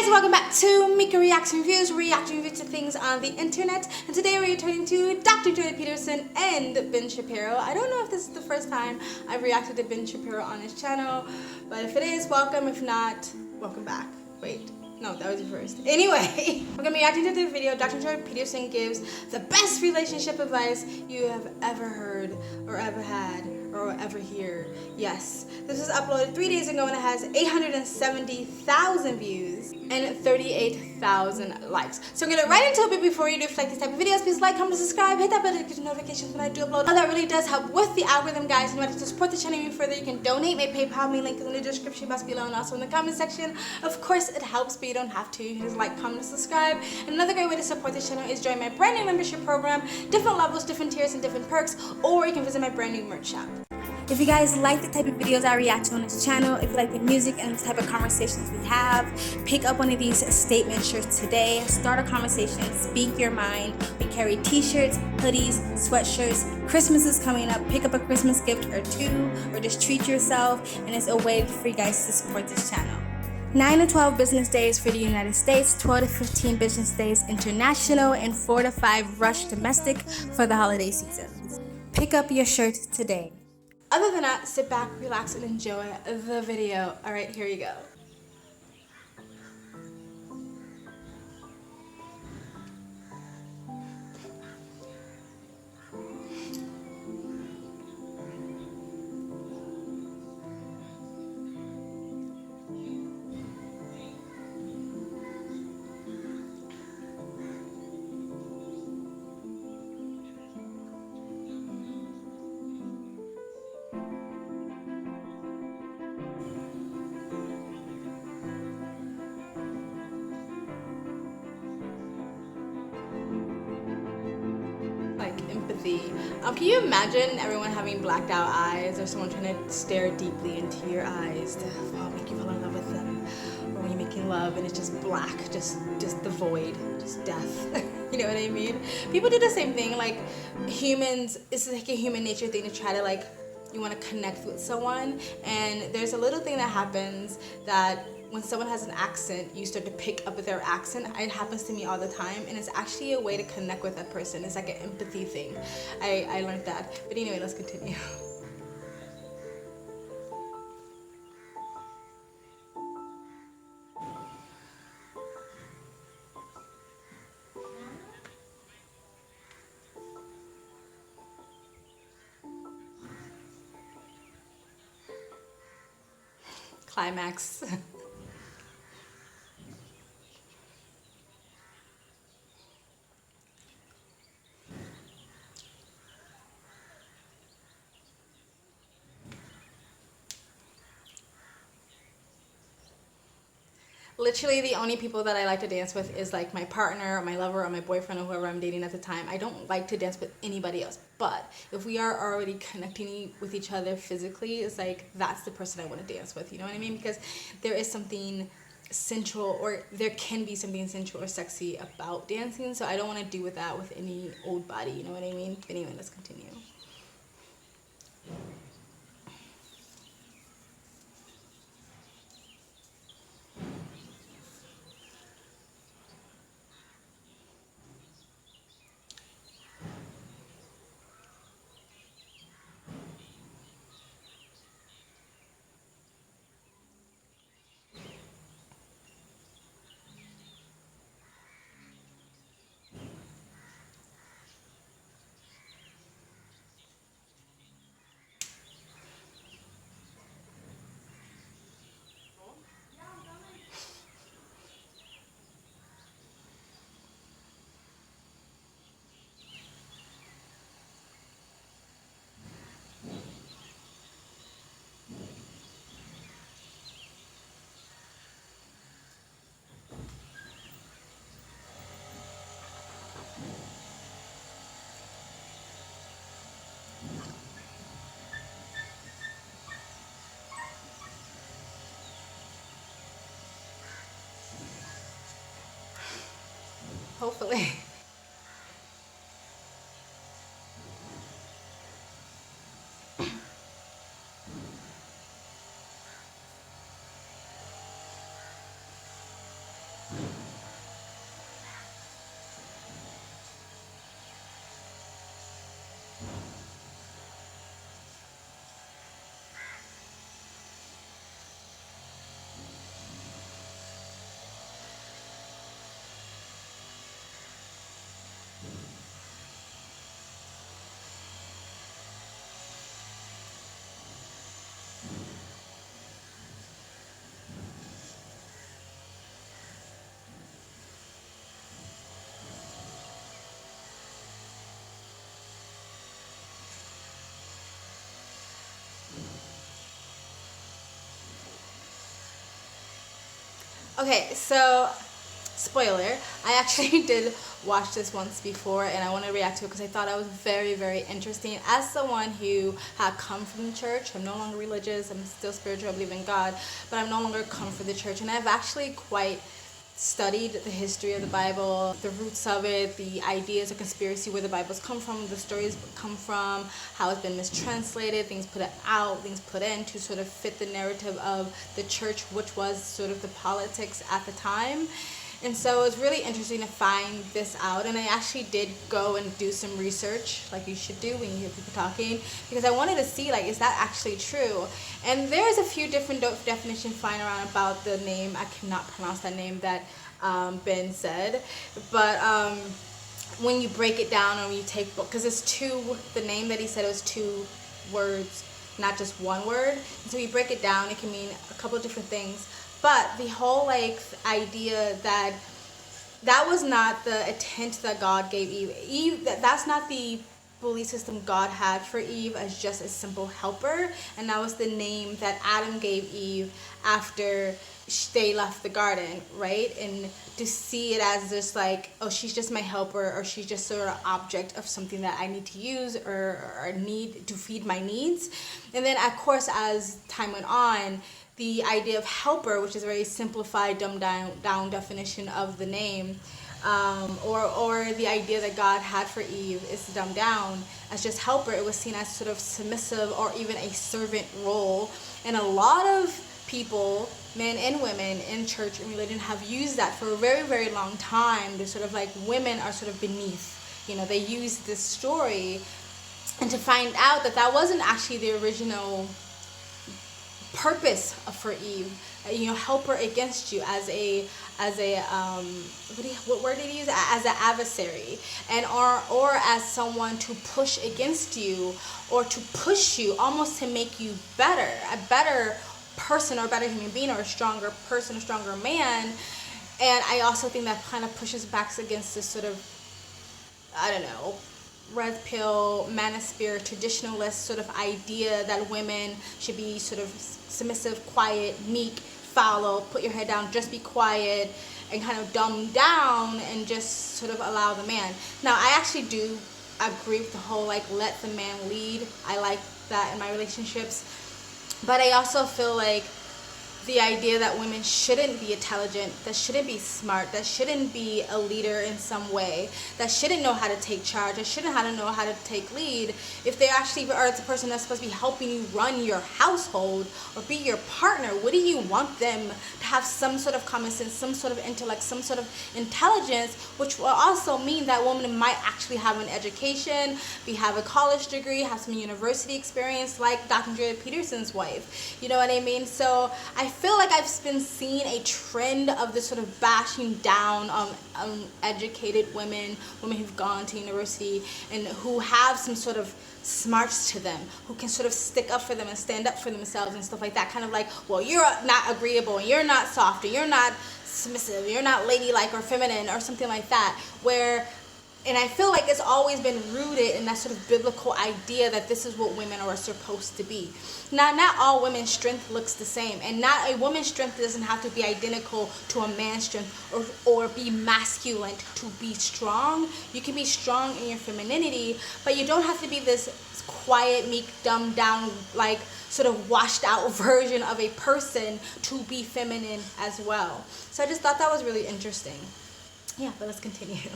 guys, welcome back to Mika Reaction Reviews, reacting to things on the internet. And today we're returning to Dr. Peterson and Ben Shapiro. I don't know if this is the first time I've reacted to Ben Shapiro on his channel, but if it is, welcome. If not, welcome back. Wait, no, that was your first. Anyway, we're gonna be reacting to the video. Dr. Peterson gives the best relationship advice you have ever heard or ever had or ever hear. Yes, this was uploaded 3 days ago and it has 870,000 views and 38,000 likes. So we're gonna get right into it, but before you do, if you like this type of videos, please like, comment, subscribe, hit that bell to get notifications when I do upload. All that really does help with the algorithm, guys. And if you want to support the channel even further, you can donate. My PayPal me link is in the description box below and also in the comment section. Of course, it helps, but you don't have to. You can just like, comment, and subscribe. And another great way to support this channel is join my brand new membership program. Different levels, different tiers, and different perks. Or you can visit my brand new merch shop. If you guys like the type of videos I react to on this channel, if you like the music and the type of conversations we have, pick up one of these statement shirts today. Start a conversation, speak your mind. We carry t-shirts, hoodies, sweatshirts. Christmas is coming up. Pick up a Christmas gift or two, or just treat yourself. And it's a way for you guys to support this channel. 9 to 12 business days for the United States, 12 to 15 business days international, and 4 to 5 rush domestic for the holiday season. Pick up your shirt today. Other than that, sit back, relax, and enjoy the video. All right, here you go. Empathy. Can you imagine everyone having blacked out eyes, or someone trying to stare deeply into your eyes to make you fall in love with them, or when you're making love and it's just black, just the void, just death. You know what I mean? People do the same thing. Like humans, it's like a human nature thing to try to like, you want to connect with someone, and there's a little thing that happens that when someone has an accent, you start to pick up their accent. It happens to me all the time, and it's actually a way to connect with that person. It's like an empathy thing. I learned that. But anyway, let's continue. Climax. Literally the only people that I like to dance with is like my partner or my lover or my boyfriend or whoever I'm dating at the time. I don't like to dance with anybody else. But if we are already connecting with each other physically, it's like that's the person I want to dance with. You know what I mean? Because there is something sensual, or there can be something sensual or sexy about dancing. So I don't want to do with that with any old body. You know what I mean? Anyway, let's continue. Hopefully. Okay, so spoiler, I actually did watch this once before, and I want to react to it because I thought it was very, very interesting. As someone who had come from the church, I'm no longer religious, I'm still spiritual, I believe in God, but I'm no longer come from the church, and I've actually quite studied the history of the Bible, the roots of it, the ideas of conspiracy, where the Bible's come from, the stories come from, how it's been mistranslated, things put out, things put in to sort of fit the narrative of the church, which was sort of the politics at the time. And so it was really interesting to find this out, and I actually did go and do some research, like you should do when you hear people talking, because I wanted to see, like, is that actually true? And there's a few different definitions flying around about the name. I cannot pronounce that name that Ben said, but when you break it down or when you take, because it's two, the name that he said, it was two words, not just one word. And so you break it down, it can mean a couple of different things. But the whole like idea that that was not the intent that God gave Eve, that's not the belief system God had for Eve as just a simple helper, and that was the name that Adam gave Eve after they left the garden, right? And to see it as just like, oh, she's just my helper, or she's just sort of object of something that I need to use or need to feed my needs. And then of course as time went on, the idea of helper, which is a very simplified, dumbed down definition of the name, or the idea that God had for Eve is dumbed down as just helper. It was seen as sort of submissive or even a servant role. And a lot of people, men and women in church and religion, have used that for a very, very long time. They're sort of like, women are sort of beneath. You know, they use this story, and to find out that that wasn't actually the original purpose for Eve, help her against you as a what word did he use, as an adversary, and or as someone to push against you or to push you almost to make you better, a better person or a better human being or a stronger person, a stronger man. And I also think that kind of pushes back against this sort of, I don't know, red pill, manosphere, traditionalist sort of idea that women should be sort of submissive, quiet, meek, fallow, put your head down, just be quiet, and kind of dumb down and just sort of allow the man. Now, I actually do agree with the whole, like, let the man lead. I like that in my relationships. But I also feel like the idea that women shouldn't be intelligent, that shouldn't be smart, that shouldn't be a leader in some way, that shouldn't know how to take charge, that shouldn't know how to take lead, if they actually are the person that's supposed to be helping you run your household or be your partner, what do you want them to have? Some sort of common sense, some sort of intellect, some sort of intelligence, which will also mean that woman might actually have an education, have a college degree, have some university experience, like Dr. Peterson's wife. You know what I mean? So I feel like I've been seeing a trend of this sort of bashing down on educated women who've gone to university and who have some sort of smarts to them, who can sort of stick up for them and stand up for themselves and stuff like that. Kind of like, well, you're not agreeable, and you're not soft, and you're not submissive, you're not ladylike or feminine or something like that, and I feel like it's always been rooted in that sort of biblical idea that this is what women are supposed to be. Now, not all women's strength looks the same, and not a woman's strength doesn't have to be identical to a man's strength or be masculine to be strong. You can be strong in your femininity, but you don't have to be this quiet, meek, dumbed down, like sort of washed out version of a person to be feminine as well. So I just thought that was really interesting. Yeah, but let's continue.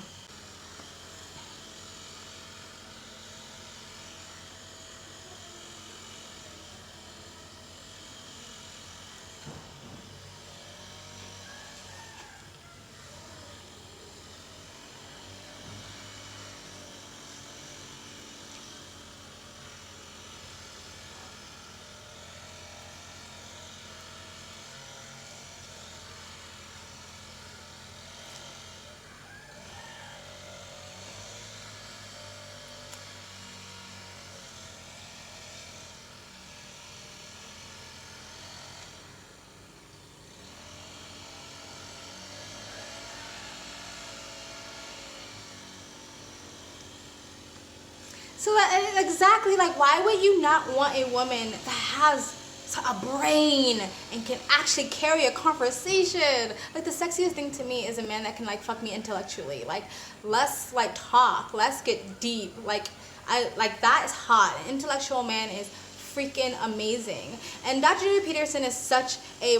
So exactly, like, why would you not want a woman that has a brain and can actually carry a conversation. Like, the sexiest thing to me is a man that can like fuck me intellectually. Like, let's like talk, let's get deep. Like, I like that is hot. An intellectual man is freaking amazing. And Dr. Jordan Peterson is such a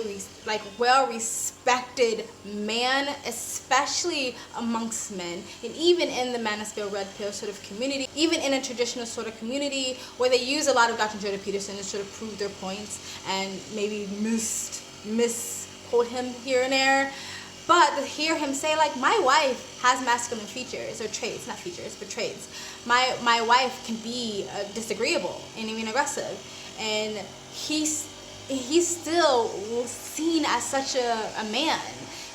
well-respected man, especially amongst men, and even in the manosphere red pill sort of community, even in a traditional sort of community where they use a lot of Dr. Jordan Peterson to sort of prove their points and maybe misquote him here and there. But to hear him say, like, my wife has masculine features, or traits, not features, but traits. My wife can be disagreeable and even aggressive. And he's still seen as such a man.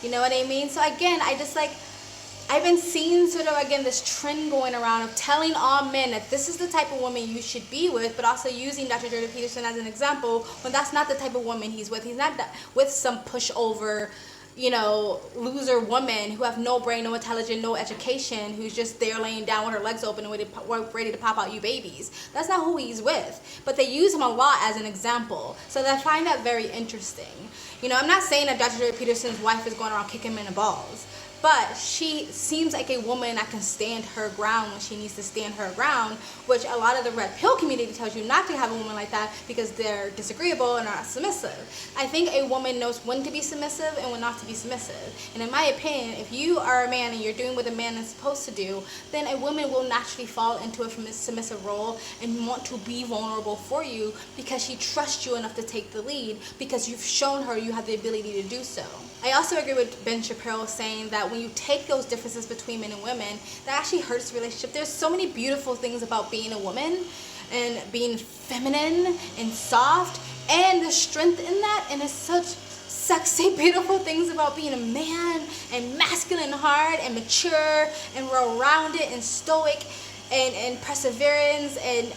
You know what I mean? So again, I've been seeing sort of, again, this trend going around of telling all men that this is the type of woman you should be with, but also using Dr. Jordan Peterson as an example when that's not the type of woman he's with. He's not with some pushover, you know, loser woman who have no brain, no intelligence, no education, who's just there laying down with her legs open and ready to pop out you babies. That's not who he's with. But they use him a lot as an example. So I find that very interesting. You know, I'm not saying that Dr. Jordan Peterson's wife is going around kicking him in the balls. But she seems like a woman that can stand her ground when she needs to stand her ground, which a lot of the red pill community tells you not to have a woman like that because they're disagreeable and are submissive. I think a woman knows when to be submissive and when not to be submissive. And in my opinion, if you are a man and you're doing what a man is supposed to do, then a woman will naturally fall into a submissive role and want to be vulnerable for you because she trusts you enough to take the lead because you've shown her you have the ability to do so. I also agree with Ben Shapiro saying that when you take those differences between men and women, that actually hurts the relationship. There's so many beautiful things about being a woman and being feminine and soft, and the strength in that, and it's such sexy, beautiful things about being a man and masculine and hard and mature and well-rounded and stoic and perseverance and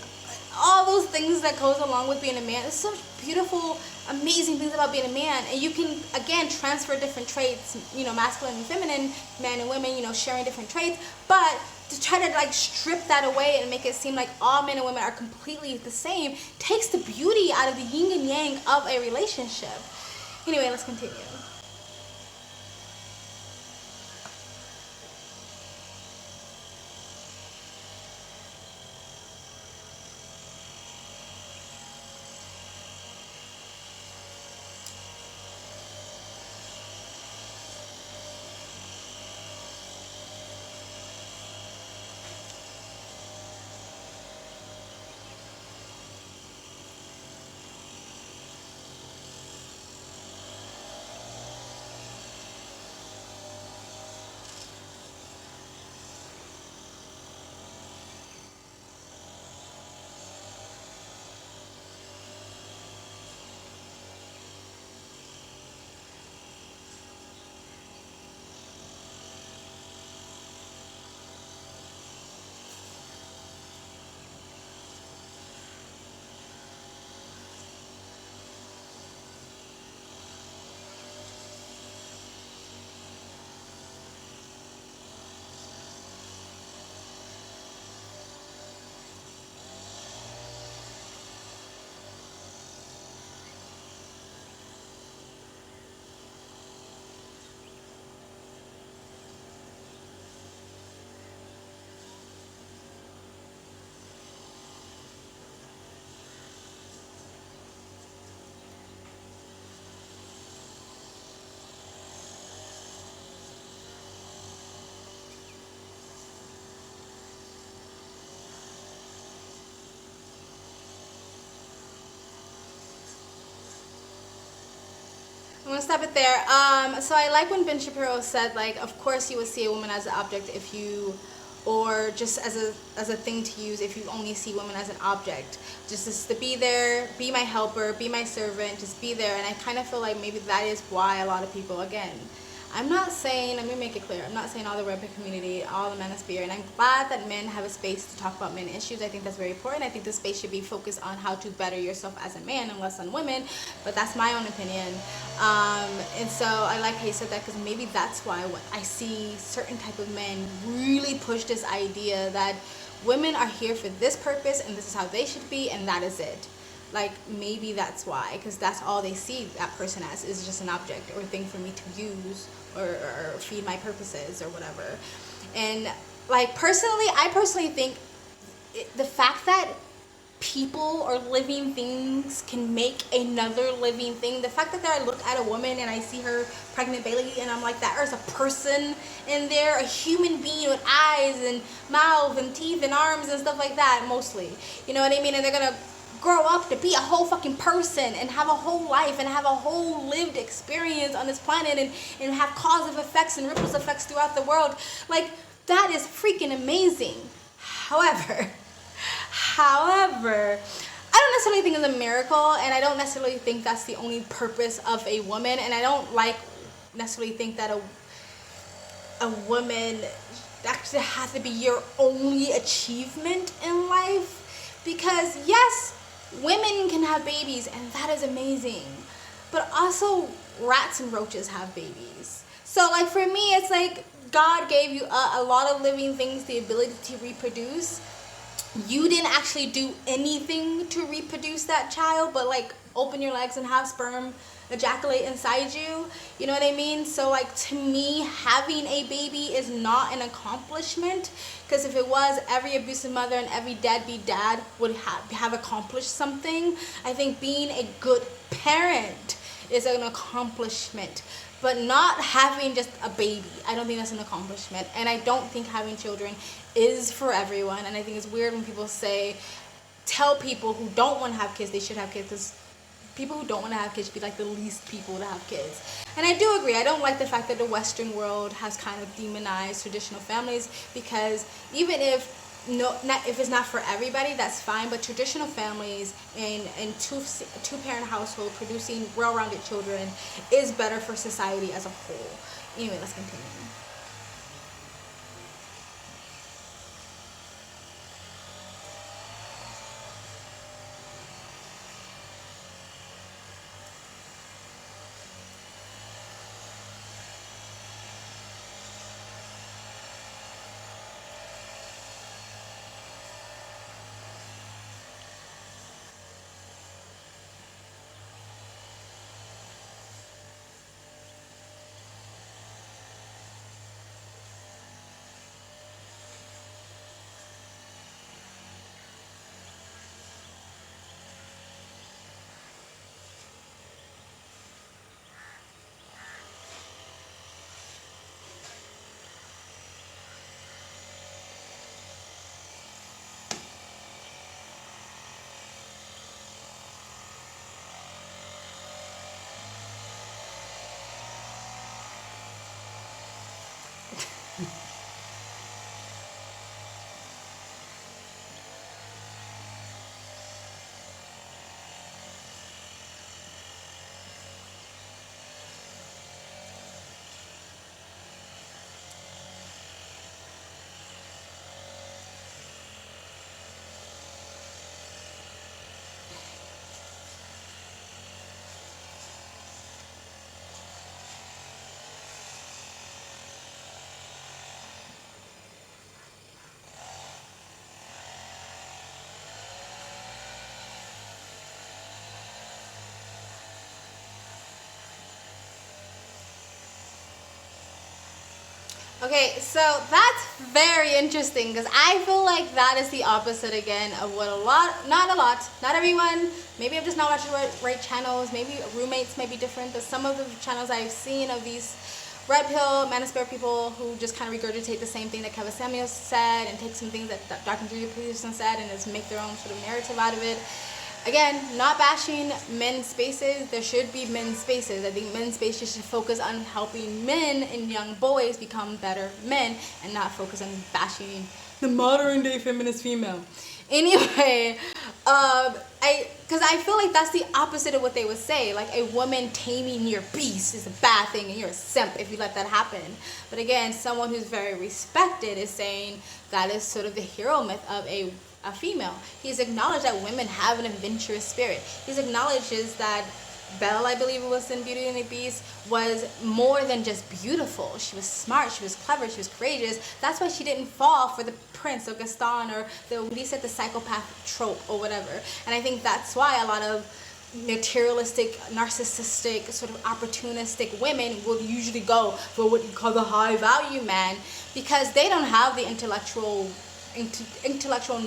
all those things that goes along with being a man. There's such beautiful, amazing things about being a man, and you can again transfer different traits, you know, masculine and feminine, men and women, you know, sharing different traits, but to try to like strip that away and make it seem like all men and women are completely the same takes the beauty out of the yin and yang of a relationship. Anyway, let's continue. I'm gonna stop it there. So I like when Ben Shapiro said, like, of course you would see a woman as an object if you, or just as a thing to use if you only see women as an object. Just to be there, be my helper, be my servant, just be there. And I kind of feel like maybe that is why a lot of people, again, I'm not saying, let me make it clear, I'm not saying all the red pill community, all the manosphere, and I'm glad that men have a space to talk about men issues. I think that's very important. I think the space should be focused on how to better yourself as a man and less on women, but that's my own opinion. And so I like how you said that, because maybe that's why what I see certain type of men really push this idea that women are here for this purpose and this is how they should be and that is it. like maybe that's why, because that's all they see that person as, is just an object or thing for me to use or feed my purposes or whatever. And like I personally think the fact that people or living things can make another living thing, the fact that I look at a woman and I see her pregnant baby and I'm like, there's a person in there, a human being with eyes and mouth and teeth and arms and stuff like that, mostly, you know what I mean? And they're gonna grow up to be a whole fucking person and have a whole life and have a whole lived experience on this planet and have causative effects and ripples effects throughout the world. Like, that is freaking amazing. However, I don't necessarily think it's a miracle, and I don't necessarily think that's the only purpose of a woman, and I don't necessarily think that a woman actually has to be your only achievement in life, because yes, women can have babies, and that is amazing, but also rats and roaches have babies. So like for me, it's like God gave you a lot of living things the ability to reproduce. You didn't actually do anything to reproduce that child, but like open your legs and have sperm ejaculate inside you, you know what I mean? So like to me, having a baby is not an accomplishment, because if it was, every abusive mother and every deadbeat dad would have accomplished something. I think being a good parent is an accomplishment, but not having just a baby, I don't think that's an accomplishment. And I don't think having children is for everyone. And I think it's weird when people tell people who don't want to have kids they should have kids, because people who don't want to have kids should be like the least people to have kids. And I do agree, I don't like the fact that the Western world has kind of demonized traditional families, because even if it's not for everybody, that's fine, but traditional families and two-parent household producing well-rounded children is better for society as a whole. Anyway, let's continue. Okay, so that's very interesting, because I feel like that is the opposite again of what not everyone, maybe I'm just not watching the right channels, maybe roommates may be different, but some of the channels I've seen of these red pill manosphere people who just kind of regurgitate the same thing that Kevin Samuels said and take some things that Dr. Julia Peterson said and just make their own sort of narrative out of it. Again, not bashing men's spaces. There should be men's spaces. I think men's spaces should focus on helping men and young boys become better men and not focus on bashing the modern day feminist female. Anyway, because I feel like that's the opposite of what they would say. Like, a woman taming your beast is a bad thing and you're a simp if you let that happen. But again, someone who's very respected is saying that is sort of the hero myth of a female. He's acknowledged that women have an adventurous spirit. He's acknowledges that Belle, I believe it was in Beauty and the Beast, was more than just beautiful. She was smart, she was clever, she was courageous. That's why she didn't fall for the prince or Gaston or the psychopath trope or whatever. And I think that's why a lot of materialistic, narcissistic, sort of opportunistic women will usually go for what you call the high value man, because they don't have the intellectual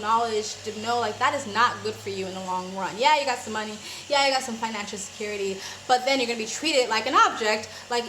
knowledge to know like that is not good for you in the long run. Yeah, you got some money, yeah, you got some financial security, but then you're gonna be treated like an object, like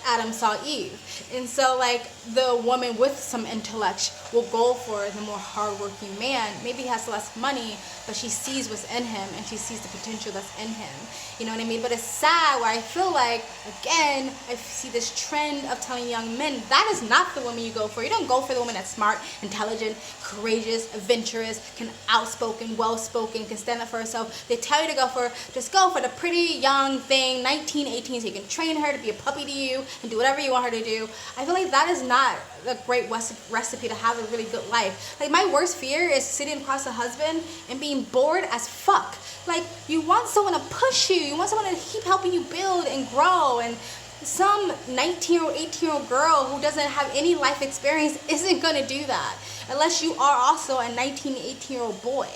Adam saw Eve. And so like the woman with some intellect will go for the more hardworking man. Maybe he has less money, but she sees what's in him and she sees the potential that's in him. You know what I mean? But it's sad where I feel like, again, I see this trend of telling young men that is not the woman you go for. You don't go for the woman that's smart, intelligent, courageous, adventurous, can outspoken, well-spoken, can stand up for herself. They tell you to just go for the pretty young thing, 19, 18, so you can train her to be a puppy to you and do whatever you want her to do. I feel like that is not a great recipe to have a really good life. Like my worst fear is sitting across a husband and being bored as fuck. Like you want someone to push you, you want someone to keep helping you build and grow, and some 19-year-old, 18-year-old girl who doesn't have any life experience isn't gonna do that unless you are also a 19, 18-year-old boy.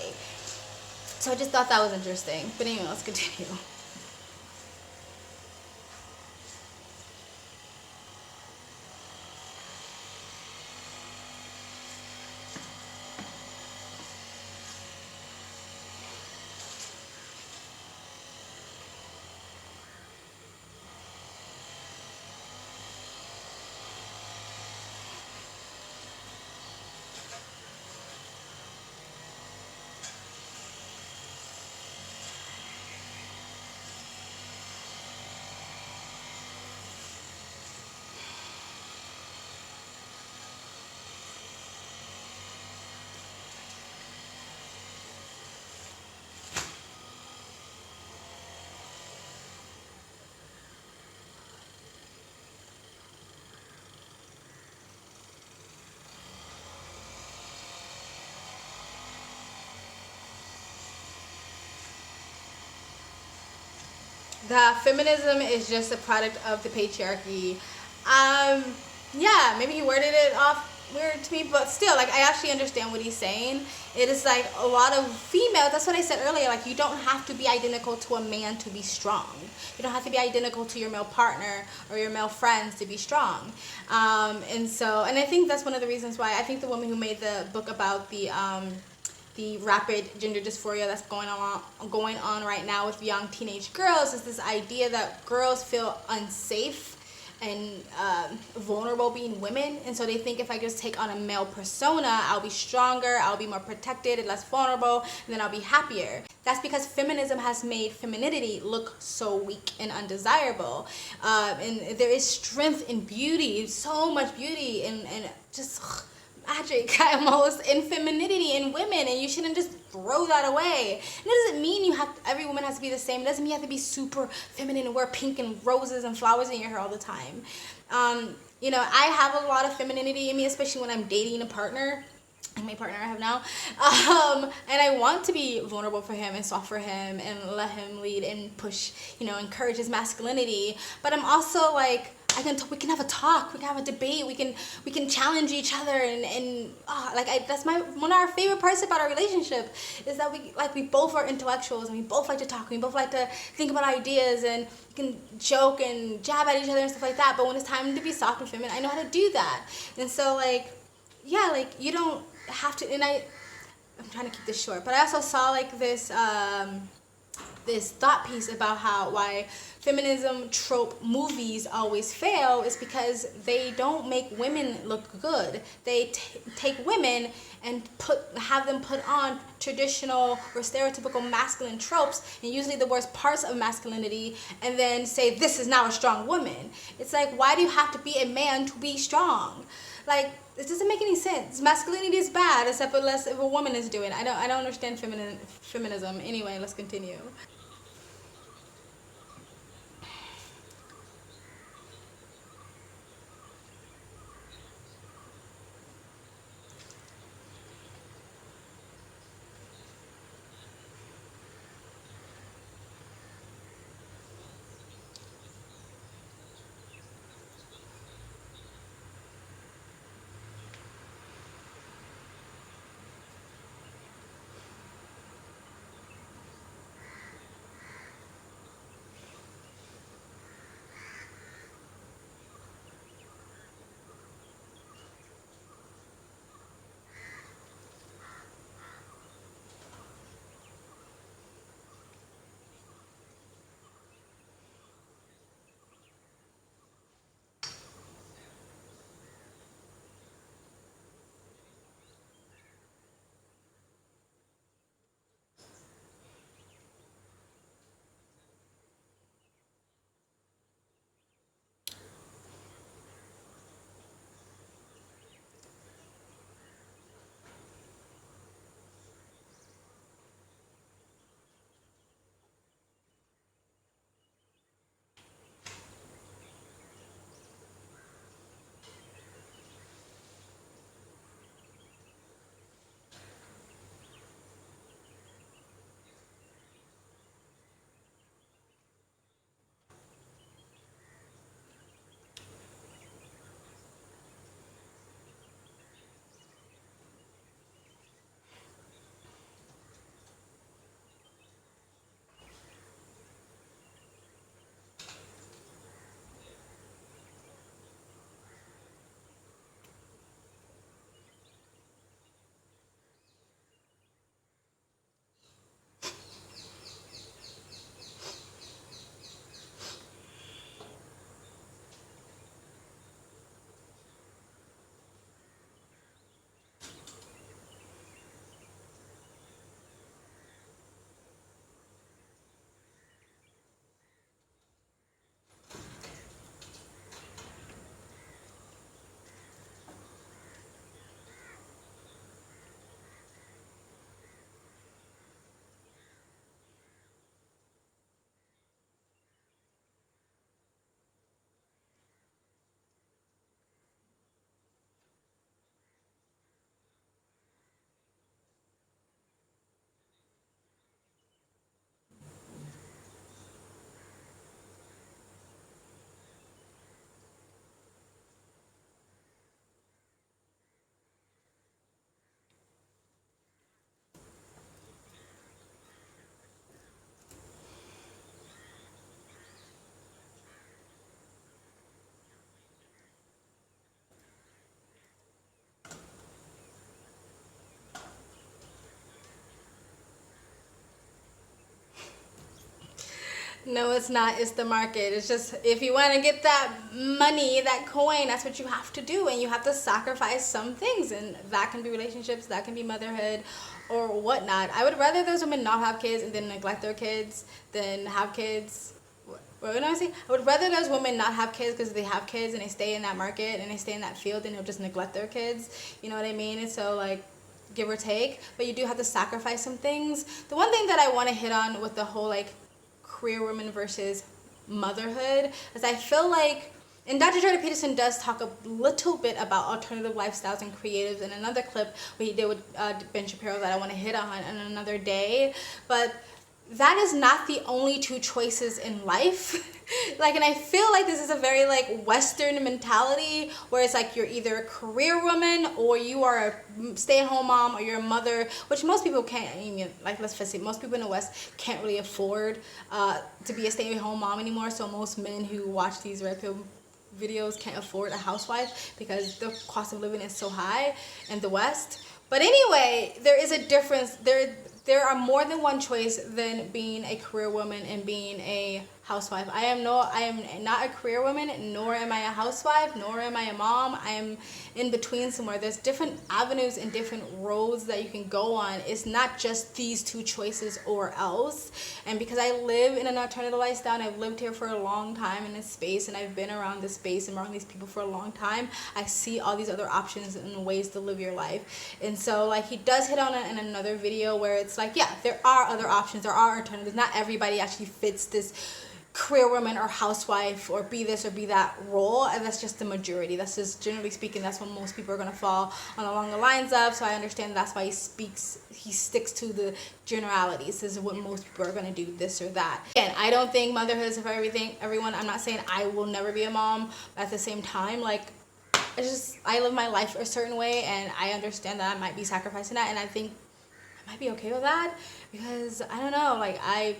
So I just thought that was interesting. But anyway, let's continue. That feminism is just a product of the patriarchy. Yeah, maybe he worded it off weird to me, but still, like, I actually understand what he's saying. It is like a lot of females, that's what I said earlier, like, you don't have to be identical to a man to be strong. You don't have to be identical to your male partner or your male friends to be strong. And I think that's one of the reasons why I think the woman who made the book about the rapid gender dysphoria that's going on right now with young teenage girls is this idea that girls feel unsafe and vulnerable being women, and so they think if I just take on a male persona, I'll be stronger, I'll be more protected and less vulnerable, and then I'll be happier. That's because feminism has made femininity look so weak and undesirable. And there is strength in beauty, so much beauty, and just magic almost in femininity in women, and you shouldn't just throw that away. And it doesn't mean every woman has to be the same. It doesn't mean you have to be super feminine and wear pink and roses and flowers in your hair all the time. You know, I have a lot of femininity in me, especially when I'm dating a partner, like my partner I have now, and I want to be vulnerable for him and soft for him and let him lead and push, you know, encourage his masculinity. But I'm also like, we can have a talk, we can have a debate, we can challenge each other, and that's one of our favorite parts about our relationship is that we both are intellectuals, and we both like to talk, we both like to think about ideas, and we can joke and jab at each other and stuff like that. But when it's time to be soft and feminine, I know how to do that. And so like, yeah, like you don't have to. And I'm trying to keep this short, but I also saw like this thought piece about why feminism trope movies always fail is because they don't make women look good. They take women and have them put on traditional or stereotypical masculine tropes, and usually the worst parts of masculinity, and then say this is now a strong woman. It's like, why do you have to be a man to be strong? Like, it doesn't make any sense. Masculinity is bad, except unless if a woman is doing it. I don't understand feminism. Anyway, let's continue. No, it's not. It's the market. It's just, if you want to get that money, that coin, that's what you have to do. And you have to sacrifice some things. And that can be relationships, that can be motherhood, or whatnot. I would rather those women not have kids and then neglect their kids than have kids. What did I say? I would rather those women not have kids because they have kids and they stay in that market and they stay in that field and they'll just neglect their kids. You know what I mean? And so, like, give or take. But you do have to sacrifice some things. The one thing that I want to hit on with the whole, like, career women versus motherhood is I feel like, and Dr. Jordan Peterson does talk a little bit about alternative lifestyles and creatives in another clip what he did with Ben Shapiro that I want to hit on another day. But that is not the only two choices in life. Like, and I feel like this is a very, like, Western mentality where it's like you're either a career woman or you are a stay-at-home mom or you're a mother, which most people can't. I mean, like, let's face it, most people in the West can't really afford to be a stay-at-home mom anymore. So most men who watch these red pill videos can't afford a housewife because the cost of living is so high in the West. But anyway, there is a difference. There are more than one choice than being a career woman and being a housewife. I am not a career woman, nor am I a housewife, nor am I a mom. I am in between somewhere. There's different avenues and different roads that you can go on. It's not just these two choices or else. And because I live in an alternative lifestyle and I've lived here for a long time in this space and I've been around this space and around these people for a long time, I see all these other options and ways to live your life. And so, like, he does hit on it in another video where it's like, yeah, there are other options, there are alternatives. Not everybody actually fits this career woman or housewife or be this or be that role, and that's just the majority. That's just, generally speaking, that's what most people are going to fall on along the lines of. So I understand that's why he sticks to the generalities. This is what most people are going to do, this or that. And I don't think motherhood is for everyone. I'm not saying I will never be a mom, but at the same time, like, it's just, I live my life a certain way and I understand that I might be sacrificing that, and I think I might be okay with that because, I don't know, like, I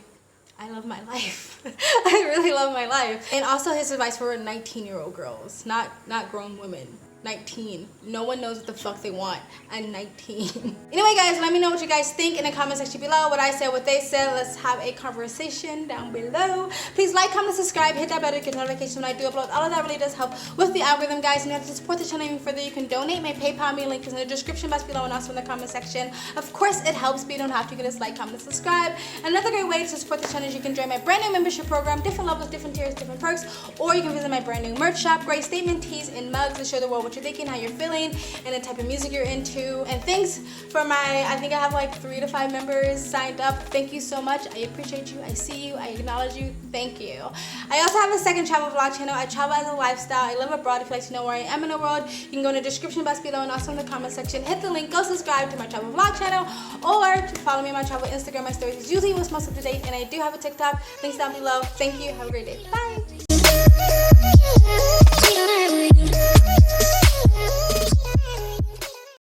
love my life. I really love my life. And also his advice for 19-year-old girls, not grown women. 19. No one knows what the fuck they want at 19. Anyway, guys, let me know what you guys think in the comment section below. What I said, what they said. Let's have a conversation down below. Please like, comment, subscribe, hit that bell to get notifications when I do upload. All of that really does help with the algorithm, guys. And if you support the channel even further, you can donate. My PayPal me link is in the description box below and also in the comment section. Of course, it helps, but you don't have to. Get us like, comment, subscribe. And another great way to support the channel is you can join my brand new membership program. Different levels, different tiers, different perks. Or you can visit my brand new merch shop. Great statement tees and mugs to show the world what you're thinking, how you're feeling, and the type of music you're into. And thanks for I think I have like 3 to 5 members signed up. Thank you so much. I appreciate you. I see you. I acknowledge you. Thank you. I also have a second travel vlog channel. I travel as a lifestyle. I live abroad. If you'd like to know where I am in the world, you can go in the description box below and also in the comment section. Hit the link. Go subscribe to my travel vlog channel or to follow me on my travel Instagram. My stories is usually what's most up to date, and I do have a TikTok. Links down below. Thank you. Have a great day. Bye.